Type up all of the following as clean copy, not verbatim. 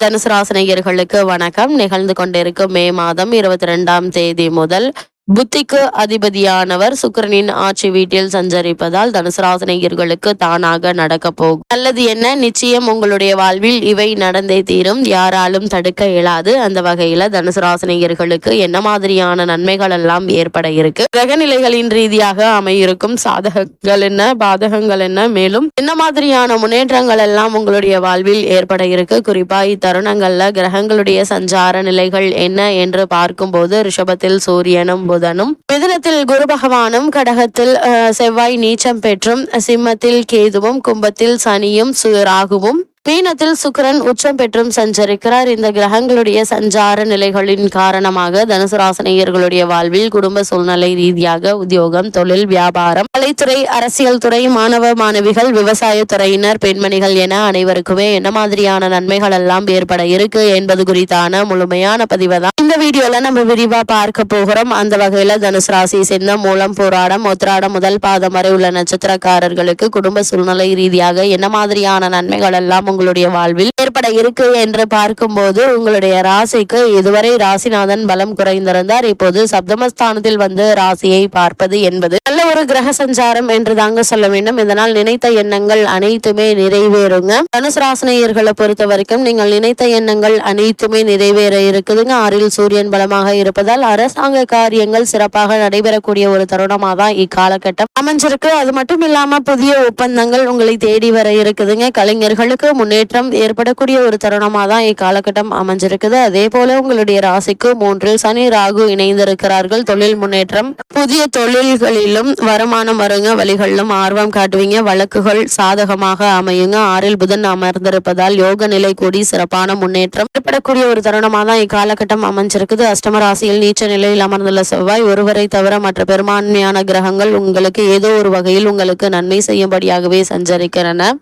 தனுசு ராசினியர்களுக்கு வணக்கம். நிகழ்ந்து கொண்டிருக்கும் மே மாதம் 22ஆம் தேதி முதல் புத்திக்கு அதிபதியானவர் சுக்கிரனின் ஆட்சி வீட்டில் சஞ்சரிப்பதால் தனுசு ராசினியர்களுக்கு தானாக நடக்க போகும் நல்லது என்ன நிச்சயம் உங்களுடைய வாழ்வில் இவை நடந்தே தீரும். யாராலும் தடுக்க இயலாது. அந்த வகையில தனுசு ராசினியர்களுக்கு என்ன மாதிரியான நன்மைகள் எல்லாம் ஏற்பட இருக்கு, கிரகநிலைகளின் ரீதியாக அமையிருக்கும் சாதகங்கள் என்ன, பாதகங்கள் என்ன, மேலும் என்ன மாதிரியான முன்னேற்றங்கள் எல்லாம் உங்களுடைய வாழ்வில் ஏற்பட இருக்கு, குறிப்பா இத்தருணங்கள்ல கிரகங்களுடைய சஞ்சார நிலைகள் என்ன என்று பார்க்கும்போது ரிஷபத்தில் சூரியனும் புதனும், மிதுனத்தில் குரு பகவானும், கடகத்தில் செவ்வாய் நீச்சம் பெற்றும், சிம்மத்தில் கேதுவும், கும்பத்தில் சனியும் ராகுவும், மீனத்தில் சுக்கிரன் உச்சம் பெற்றும் சஞ்சரிக்கிறார். இந்த கிரகங்களுடைய சஞ்சார நிலைகளின் காரணமாக தனுசு ராசினியர்களுடைய வாழ்வில் குடும்ப சூழ்நிலை ரீதியாக உத்தியோகம், தொழில், வியாபாரம், கலைத்துறை, அரசியல் துறை, மாணவ மாணவிகள், விவசாய துறையினர், பெண்மணிகள் என அனைவருக்குமே என்ன மாதிரியான நன்மைகள் எல்லாம் ஏற்பட இருக்கு என்பது குறித்தான முழுமையான பதிவை தான் இந்த வீடியோல நம்ம விரிவா பார்க்க போகிறோம். அந்த வகையில தனுசு ராசியை சேர்ந்த மூலம், போராடம், உத்திராடம் முதல் பாதம் வரை உள்ள நட்சத்திரக்காரர்களுக்கு குடும்ப சூழ்நிலை ரீதியாக என்ன மாதிரியான நன்மைகள் எல்லாம் உங்களுடைய வாழ்வில் ஏற்பட இருக்கு என்று பார்க்கும்போது, உங்களுடைய ராசிக்கு இதுவரை ராசிநாதன் பலம் குறைந்திருந்தார். இப்போது சப்தமஸ்தானத்தில் வந்து ராசியை பார்ப்பது என்பது நல்ல ஒரு கிரக சஞ்சாரம் என்று தாங்க சொல்ல வேண்டும். இதனால் நினைத்த எண்ணங்கள் அனைத்துமே நிறைவேறுங்க. தனுசு ராசினியர்களை பொறுத்த வரைக்கும் நீங்கள் நினைத்த எண்ணங்கள் அனைத்துமே நிறைவேற இருக்குதுங்க. 6ல் சூரியன் பலமாக இருப்பதால் அரசாங்க காரியங்கள் சிறப்பாக நடைபெறக்கூடிய ஒரு தருணமாக தான் இக்காலகட்டம் அமைஞ்சிருக்கு. அது மட்டும் இல்லாம புதிய ஒப்பந்தங்கள் உங்களை தேடி வர இருக்குதுங்க. கலைஞர்களுக்கு முன்னேற்றம் ஏற்படக்கூடிய ஒரு தருணமாக தான் இக்காலகட்டம் அமைஞ்சிருக்குது. அதே போல உங்களுடைய ராசிக்கு 3ல் சனி ராகு இணைந்திருக்கிறார்கள். தொழில் முன்னேற்றம், புதிய தொழில்களிலும் வருமானம் வருங்க. வழிகளிலும் ஆர்வம் காட்டுவீங்க. வழக்குகள் சாதகமாக அமையுங்க. 6ல் புதன் அமர்ந்திருப்பதால் யோக நிலை கூடி சிறப்பான முன்னேற்றம் ஏற்படக்கூடிய ஒரு தருணமாக தான் இக்காலகட்டம் அமைஞ்சிருக்குது. அஷ்டம ராசியில் நீச்ச நிலையில் அமர்ந்துள்ள செவ்வாய் ஒருவரை தவிர மற்ற பெரும்பான்மையான கிரகங்கள் உங்களுக்கு ஏதோ ஒரு வகையில் உங்களுக்கு நன்மை செய்யும்படியாகவே சஞ்சரிக்கிறன.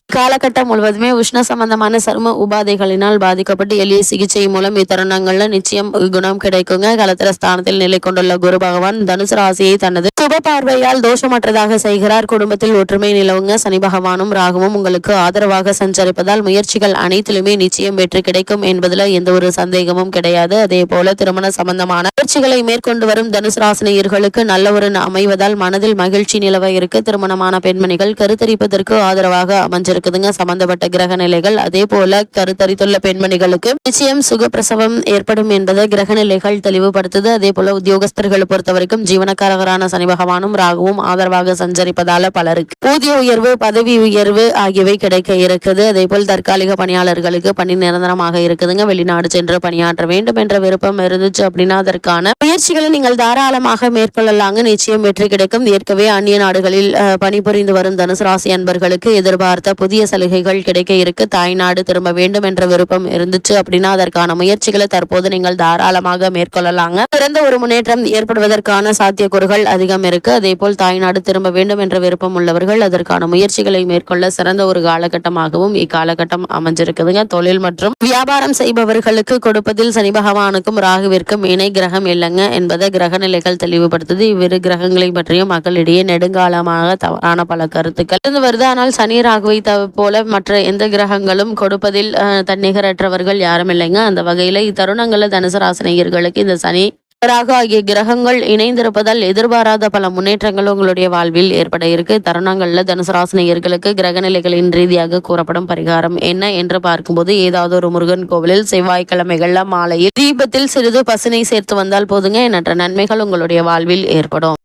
காலகட்டம் முழுவதுமே உஷ்ண சம்பந்தமான சரும உபாதைகளினால் பாதிக்கப்பட்டு எளிய சிகிச்சை மூலம் இத்தருணங்கள்ல நிச்சயம் குணம் கிடைக்குங்க. கலத்திர ஸ்தானத்தில் நிலை கொண்டுள்ள குரு பகவான் தனுசு ராசியை தனது சுப பார்வையால் தோஷமற்றதாக செய்கிறார். குடும்பத்தில் ஒற்றுமை நிலவுங்க. சனி பகவானும் ராகுவும் உங்களுக்கு ஆதரவாக சஞ்சரிப்பதால் முயற்சிகள் அனைத்திலுமே நிச்சயம் வெற்றி கிடைக்கும் என்பதுல எந்த ஒரு சந்தேகமும் கிடையாது. அதே போல திருமண சம்பந்தமான முயற்சிகளை மேற்கொண்டு வரும் தனுசு ராசினியர்களுக்கு நல்ல ஒரு அமைவதால் மனதில் மகிழ்ச்சி நிலவ இருக்கு. திருமணமான பெண்மணிகள் கருத்தரிப்பதற்கு ஆதரவாக அமைஞ்சிருக்குதுங்க சம்பந்தப்பட்ட கிரக நிலைகள். அதே போல கருத்தரித்துள்ள பெண்மணிகளுக்கு நிச்சயம் சுகப்பிரசவம் ஏற்படும் என்பதை கிரக நிலைகள் தெளிவுபடுத்துது. அதே போல உத்தியோகஸ்தர்களை பொறுத்த வரைக்கும் ஜீவனக்காரகரான சனி பகவானும் ராகுவும் ஆதரவாக சஞ்சரிப்பதால பலருக்கு ஊதிய உயர்வு, பதவி உயர்வு ஆகியவை கிடைக்க இருக்குது. அதே போல் தற்காலிக பணியாளர்களுக்கு பணி நிரந்தரமாக இருக்குதுங்க. வெளிநாடு சென்று பணியாற்ற வேண்டும் என்ற விருப்பம் இருந்துச்சு அப்படின்னா அதற்கான முயற்சிகளை நீங்கள் தாராளமாக மேற்கொள்ளலாங்க. நிச்சயம் வெற்றி கிடைக்கும். ஏற்கனவே அந்நிய நாடுகளில் பணிபுரிந்து வரும் தனுசு ராசி அன்பர்களுக்கு எதிர்பார்த்த புதிய சலுகைகள் கிடைக்க இருக்கு. தாய்நாடு திரும்ப வேண்டும் என்ற விருப்பம் இருந்துச்சு அப்படின்னா அதற்கான முயற்சிகளை தற்போது நீங்கள் தாராளமாக மேற்கொள்ளலாங்க. சிறந்த ஒரு முன்னேற்றம் ஏற்படுவதற்கான சாத்தியக்கூறுகள் அதிகம் இருக்கு. அதே போல் தாய்நாடு திரும்ப வேண்டும் என்ற விருப்பம் உள்ளவர்கள் அதற்கான முயற்சிகளை மேற்கொள்ள சிறந்த ஒரு காலகட்டமாகவும் இக்காலகட்டம் அமைஞ்சிருக்குதுங்க. தொழில் மற்றும் வியாபாரம் செய்பவர்களுக்கு கொடுப்பதில் சனி பகவானுக்கும் ராகுவிற்கும் இணை கிரகம் இல்லைங்க என்பதை கிரக நிலைகள் தெளிவுபடுத்துது. இவ்விரு கிரகங்களை பற்றிய மக்களிடையே நெடுங்காலமாக தவறான பல கருத்துக்கள் இருந்து வருது. ஆனால் சனி ராகுவை போல மற்ற எந்த கிரகங்களும் கொடுப்பதில் தன்னிகரற்றவர்கள் யாரும் இல்லைங்க. அந்த வகையில இத்தருணங்கள்ல தனுசு ராசினியர்களுக்கு இந்த சனி ராகு ஆகிய கிரகங்கள் இணைந்திருப்பதால் எதிர்பாராத பல முன்னேற்றங்கள் உங்களுடைய வாழ்வில் ஏற்பட இருக்கு. தருணங்கள்ல தனுசு ராசினியர்களுக்கு கிரக நிலைகளின் ரீதியாக கூறப்படும் பரிகாரம் என்ன என்று பார்க்கும்போது, ஏதாவது ஒரு முருகன் கோவிலில் செவ்வாய்க்கிழமைகள்ல மாலையில் தீபத்தில் சிறிது பசுனை சேர்த்து வந்தால் போதுங்க. எண்ணற்ற நன்மைகள் உங்களுடைய வாழ்வில் ஏற்படும்.